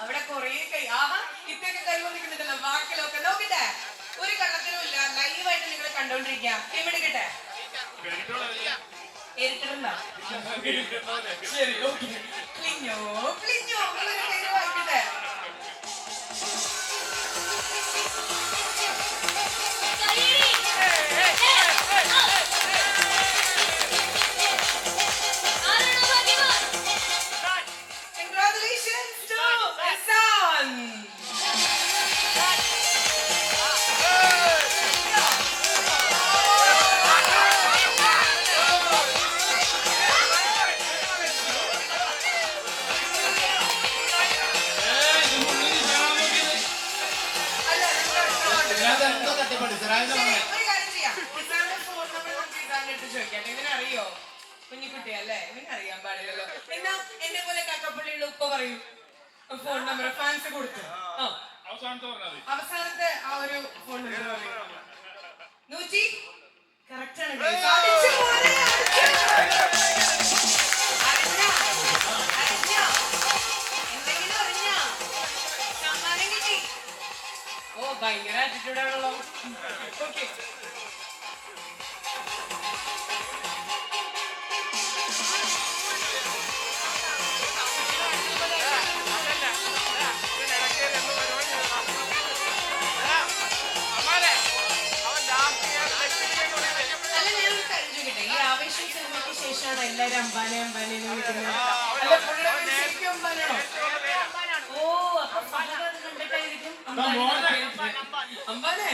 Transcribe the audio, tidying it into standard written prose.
അവിടെ കൊറേ കൈ ആഹാ ഇപ്പൊക്കെ കൈ കൊണ്ടിരിക്കുന്നുണ്ടല്ലോ ബാക്കിലൊക്കെ നോക്കട്ടെ. ഒരു കള്ളത്തിനും ഇല്ല, ലൈവായിട്ട് നിങ്ങൾ കണ്ടോണ്ടിരിക്കാം. ടീമെടുക്കട്ടെ. ശരി ഓക്കെ. ക്ലിഞ്ഞോ ക്ലിഞ്ഞോ പേര് വായിക്കട്ടെ. അറിയോ കുഞ്ഞിക്കുട്ടിയല്ലേ, ഇവന് അറിയാൻ പാടില്ലല്ലോ. എന്നാ എന്നെ പോലെ കക്കപ്പള്ളിയുള്ള ഉപ്പ പറയൂ ഫോൺ നമ്പർ ഫാൻസ് കൊടുത്തു. അവസാനത്തെ ആ ഒരു ഫോൺ നമ്പർ പറയൂ. 100 കറക്റ്റ് ആണ്. എന്തെങ്കിലും അറിഞ്ഞോ? സമ്മാനം കിട്ടി. ഓ ഭയങ്കര ആറ്റിറ്റ്യൂഡ് ആണല്ലോ. ഓക്കെ ശേഷമാണ് എല്ലാരും അംബാനെ അംബാനെ വിളിക്കുന്നത്. ഓ അപ്പൊ കണ്ടിട്ടായിരിക്കും അംബാനെ.